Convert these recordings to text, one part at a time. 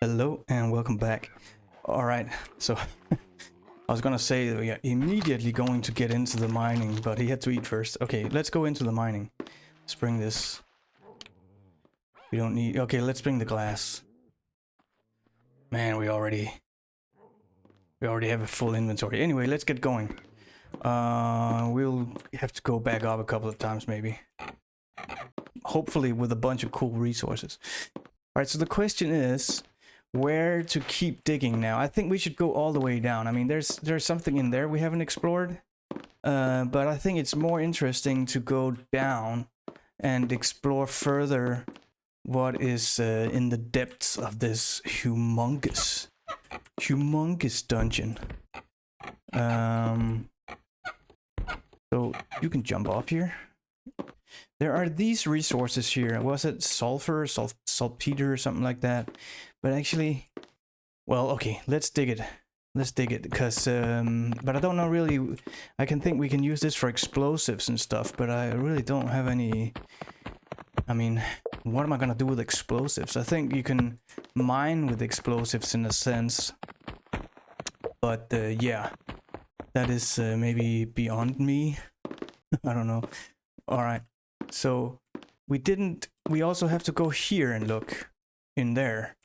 Hello and welcome back. Alright, so I was gonna say that we are immediately going to get into the mining, but he had to eat first. Okay, let's go into the mining. Let's bring this. We don't need... Okay, let's bring the glass. Man, we already have a full inventory. Anyway, let's get going. We'll have to go back up a couple of times maybe. Hopefully with a bunch of cool resources. Alright, so the question is where to keep digging now. I think we should go all the way down. I mean, there's something in there we haven't explored. But I think it's more interesting to go down and explore further what is in the depths of this humongous dungeon. So you can jump off here. There are these resources here. Was it sulfur, saltpeter, or something like that? But actually, well, okay, let's dig it. Let's dig it, because, but I don't know really. I can think we can use this for explosives and stuff, but I really don't have any. I mean, what am I gonna do with explosives? I think you can mine with explosives in a sense, but yeah, that is maybe beyond me. I don't know. All right, so we also have to go here and look in there.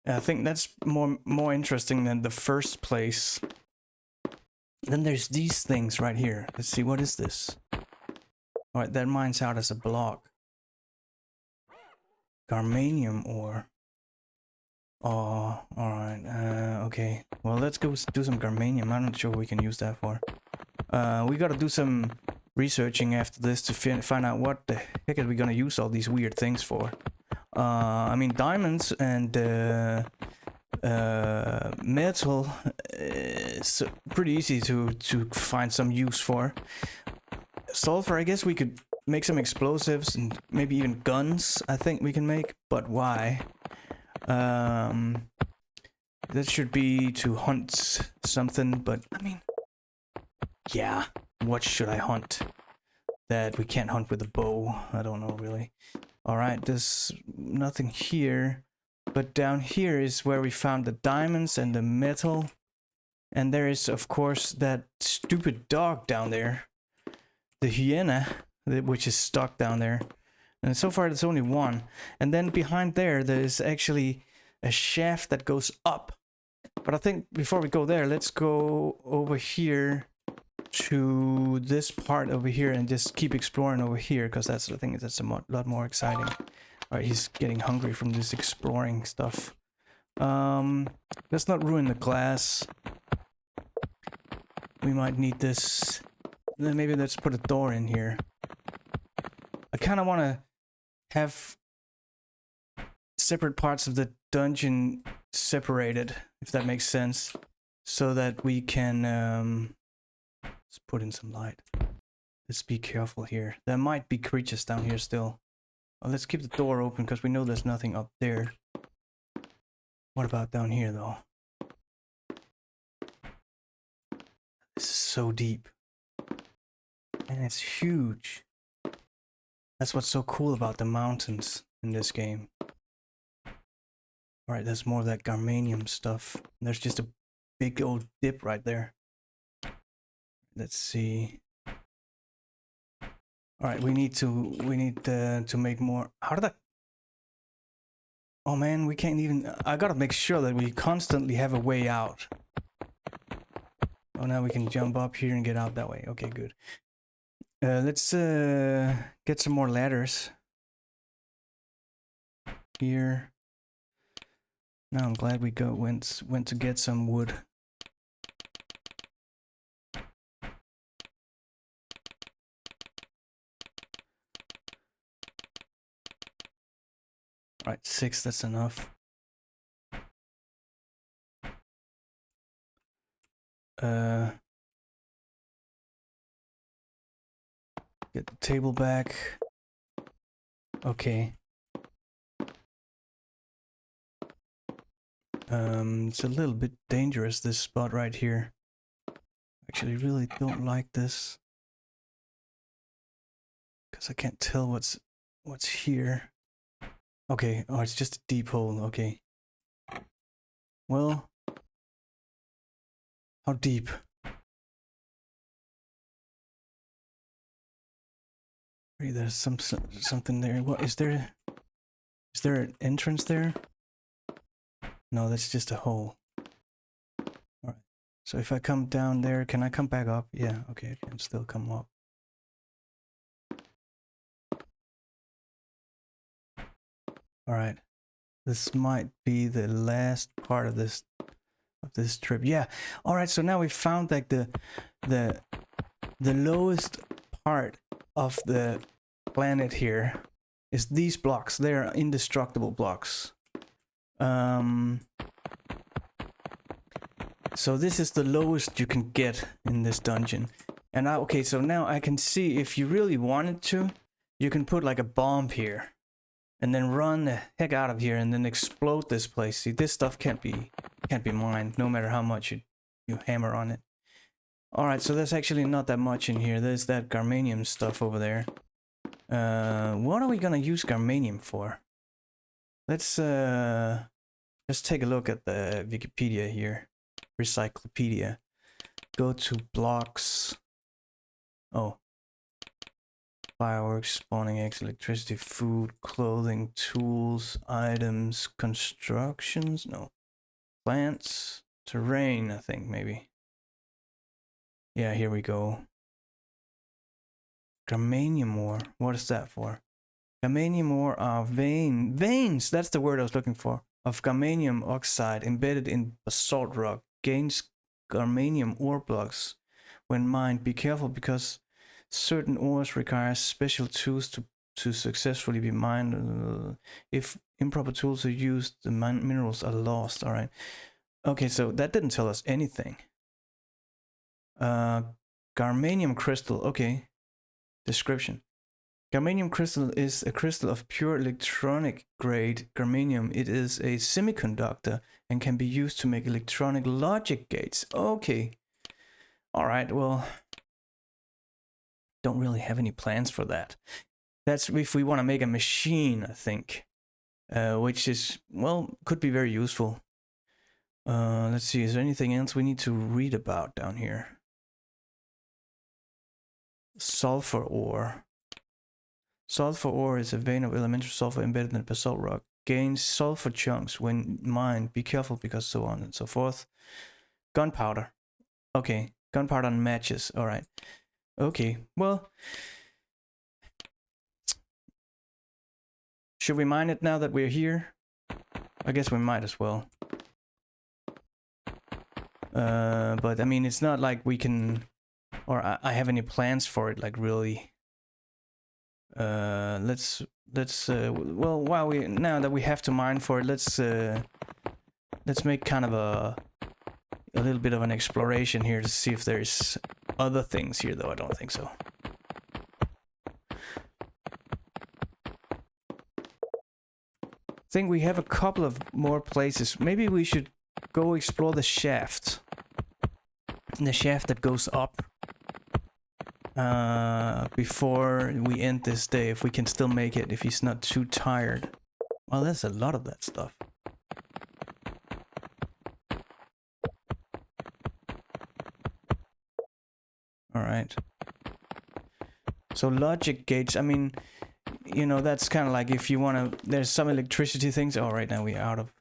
I think that's more interesting than the first place. Then there's these things right here. Let's see, what is this? All right, that mines out as a block. Garmaniom ore. Oh, all right. Okay. Well, let's go do some Garmaniom. I'm not sure what we can use that for. We gotta do some researching after this to find out what the heck are we gonna use all these weird things for. I mean, diamonds and metal is pretty easy to find some use for. Sulfur, I guess we could make some explosives and maybe even guns. I think we can make, but why? That should be to hunt something, but I mean, yeah, what should I hunt that we can't hunt with a bow? I don't know really. Alright, there's nothing here, but down here is where we found the diamonds and the metal, and there is of course that stupid dog down there, the hyena, which is stuck down there, and so far there's only one. And then behind there is actually a shaft that goes up, but I think before we go there, let's go over here to this part over here and just keep exploring over here, because that's the thing, that's a lot more exciting. Alright, he's getting hungry from this exploring stuff. Let's not ruin the glass. We might need this. Then maybe let's put a door in here. I kind of want to have separate parts of the dungeon separated, if that makes sense, so that we can let's put in some light. Let's be careful here. There might be creatures down here still. Well, let's keep the door open because we know there's nothing up there. What about down here though? This is so deep. And it's huge. That's what's so cool about the mountains in this game. Alright, there's more of that Garmaniom stuff. There's just a big old dip right there. Let's see. All right, we need to make more. How did that? Oh man, we can't even. I gotta make sure that we constantly have a way out. Oh, now we can jump up here and get out that way. Okay, good. Let's get some more ladders here. Now I'm glad we went to get some wood. Alright, 6, that's enough. Get the table back. Okay. It's a little bit dangerous, this spot right here. Actually, really don't like this, because I can't tell what's here. Okay, oh, it's just a deep hole, okay. Well, how deep? There's something there. What is there? Is there an entrance there? No, that's just a hole. All right. So if I come down there, can I come back up? Yeah. Okay, I can still come up. All right. This might be the last part of this trip. Yeah. All right. So now we found like the lowest part of the planet here is these blocks. They're indestructible blocks. So this is the lowest you can get in this dungeon. And okay, so now I can see if you really wanted to, you can put like a bomb here and then run the heck out of here and then explode this place. See, this stuff can't be mined no matter how much you hammer on it. All right, so there's actually not that much in here. There's that Garmaniom stuff over there. What are we gonna use Garmaniom for? Let's take a look at the Wikipedia here. Recipedia. Go to blocks. Oh. Fireworks, spawning eggs, electricity, food, clothing, tools, items, constructions, no. Plants, terrain, I think, maybe. Yeah, here we go. Garmaniom ore. What is that for? Garmaniom ore are veins, that's the word I was looking for, of Garmaniom oxide embedded in basalt rock. Gains Garmaniom ore blocks when mined. Be careful because certain ores require special tools to successfully be mined. If improper tools are used, the minerals are lost. All right. Okay, so that didn't tell us anything. Garmaniom crystal. Okay. Description. Garmaniom crystal is a crystal of pure electronic grade germanium. It is a semiconductor and can be used to make electronic logic gates. Okay. Alright, well, don't really have any plans for that. That's if we want to make a machine, I think. Which is, well, could be very useful. Let's see, is there anything else we need to read about down here? Sulfur ore. Sulfur ore is a vein of elemental sulfur embedded in basalt rock. Gains sulfur chunks when mined. Be careful because so on and so forth. Gunpowder. Okay, gunpowder and matches. All right. Okay, well, should we mine it now that we're here? I guess we might as well. But I mean, it's not like we can, or I have any plans for it, like really. Let's well, now that we have to mine for it, let's make kind of a little bit of an exploration here to see if there's other things here, though I don't think so. I think we have a couple of more places. Maybe we should go explore the shaft. The shaft that goes up. Before we end this day, if we can still make it, if he's not too tired. Well, there's a lot of that stuff. Alright. So logic gates, I mean, you know, that's kind of like if you want to, there's some electricity things. Oh, right now we're out of,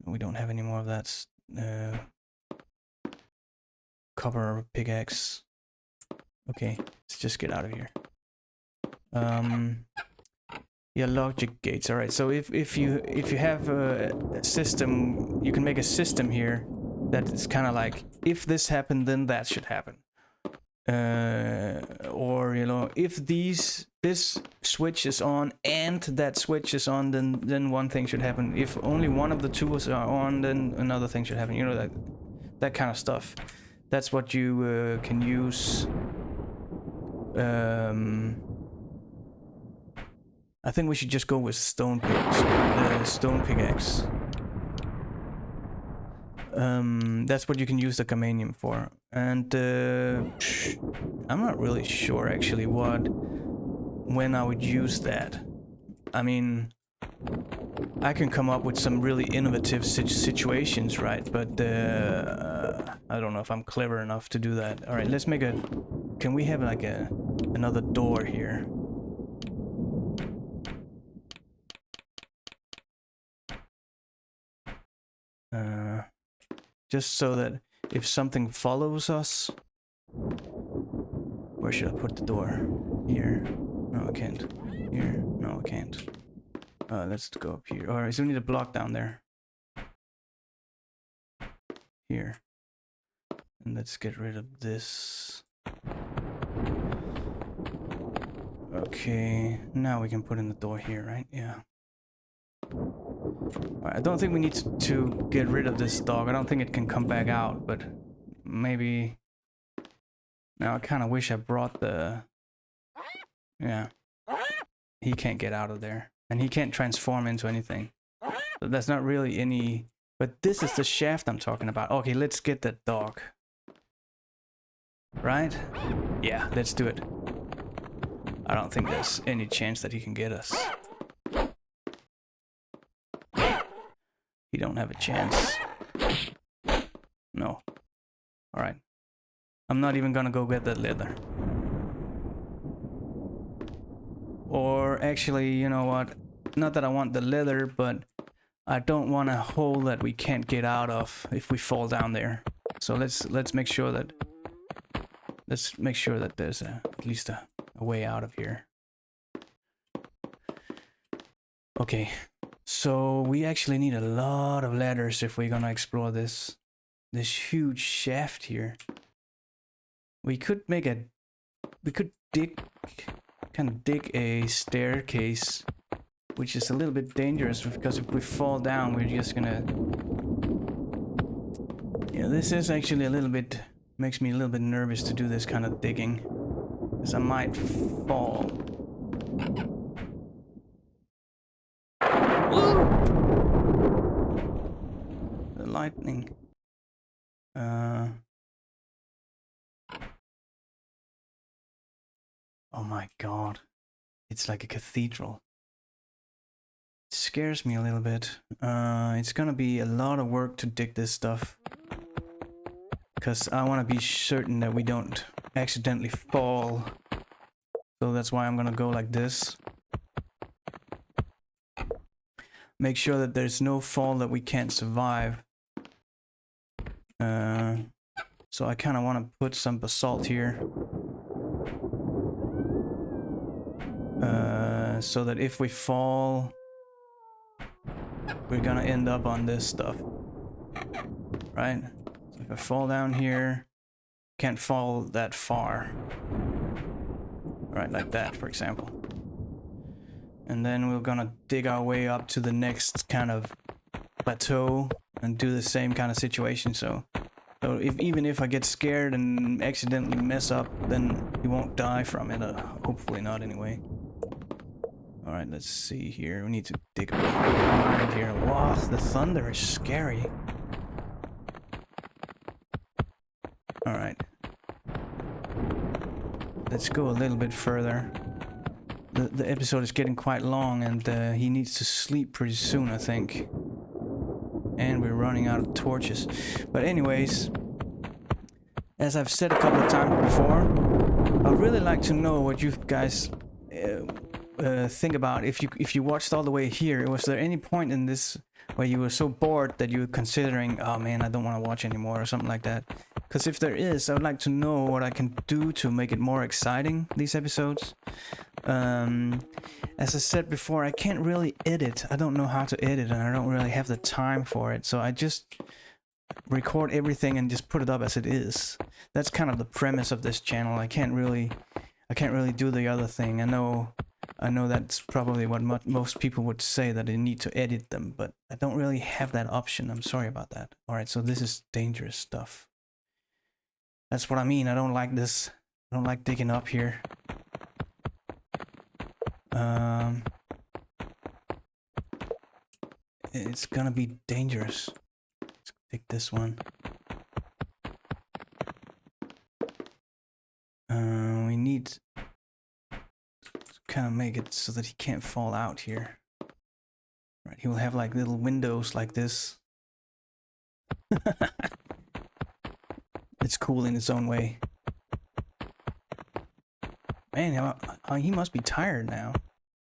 we don't have any more of that. Copper pickaxe. Okay, let's just get out of here. Yeah, logic gates. All right. So if you have a system, you can make a system here that is kind of like, if this happened, then that should happen. Or you know, if this switch is on and that switch is on, then one thing should happen. If only one of the tools are on, then another thing should happen. You know, that kind of stuff. That's what you can use. I think we should just go with stone pickaxe. That's what you can use the Garmaniom for. And I'm not really sure actually when I would use that. I mean, I can come up with some really innovative situations, right? But I don't know if I'm clever enough to do that. All right, let's make a... Can we have like another door here? Just so that if something follows us... Where should I put the door? Here. No, I can't. Here. No, I can't. Let's go up here. Alright, so we need a block down there. Here. And let's get rid of this. Okay, now we can put in the door here, right? Yeah. Alright, I don't think we need to get rid of this dog. I don't think it can come back out, but maybe... Now I kind of wish I brought the... Yeah. He can't get out of there. And he can't transform into anything. So that's not really any... But this is the shaft I'm talking about. Okay, let's get that dog. Right? Yeah, let's do it. I don't think there's any chance that he can get us. He don't have a chance. No. Alright. I'm not even gonna go get that leather. Or actually, you know what? Not that I want the leather, but I don't want a hole that we can't get out of if we fall down there. So let's make sure that there's at least a way out of here. Okay. So we actually need a lot of ladders if we're gonna explore this huge shaft here. We could dig a staircase, which is a little bit dangerous because if we fall down, we're just gonna... Yeah, this is actually a little bit, makes me a little bit nervous to do this kind of digging, because I might fall. The lightning. Oh my god. It's like a cathedral. It scares me a little bit. It's gonna be a lot of work to dig this stuff. Because I want to be certain that we don't accidentally fall. So that's why I'm gonna go like this. Make sure that there's no fall that we can't survive. So I kind of want to put some basalt here. So that if we fall, we're gonna end up on this stuff. Right? So if I fall down here, can't fall that far. Right, like that, for example. And then we're gonna dig our way up to the next kind of plateau and do the same kind of situation. So even if I get scared and accidentally mess up, then he won't die from it. Hopefully not, anyway. All right, let's see here. We need to dig behind here. Wow, the thunder is scary. All right. Let's go a little bit further. The episode is getting quite long, and he needs to sleep pretty soon, I think. And we're running out of torches. But anyways, as I've said a couple of times before, I'd really like to know what you guys think about. If you watched all the way here, was there any point in this where you were so bored that you were considering, oh man, I don't want to watch anymore, or something like that? Because if there is, I would like to know what I can do to make it more exciting, these episodes. As I said before, I can't really edit. I don't know how to edit, and I don't really have the time for it. So I just record everything and just put it up as it is. That's kind of the premise of this channel. I can't really do the other thing. I know that's probably what most people would say, that they need to edit them, but I don't really have that option. I'm sorry about that. All right, so this is dangerous stuff. That's what I mean. I don't like this. I don't like digging up here. It's gonna be dangerous. Let's take this one. We need to kind of make it so that he can't fall out here. Right, he will have like little windows like this. It's cool in its own way. Man, he must be tired now.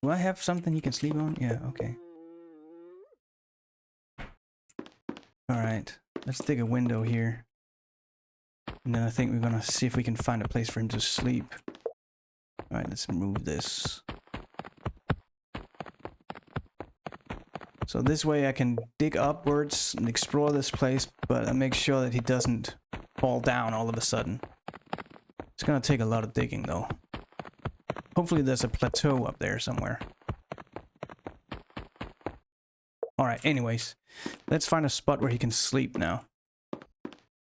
Do I have something he can sleep on? Yeah, okay. Alright, let's dig a window here. And then I think we're gonna see if we can find a place for him to sleep. Alright, let's move this. So this way I can dig upwards and explore this place, but I make sure that he doesn't fall down all of a sudden. It's gonna take a lot of digging though. Hopefully there's a plateau up there somewhere. Alright, anyways. Let's find a spot where he can sleep now.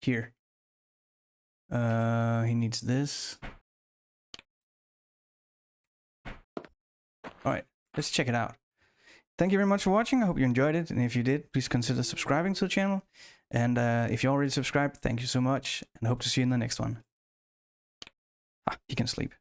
Here. He needs this. Alright, let's check it out. Thank you very much for watching. I hope you enjoyed it. And if you did, please consider subscribing to the channel. And if you already subscribed, thank you so much. And hope to see you in the next one. Ah, he can sleep.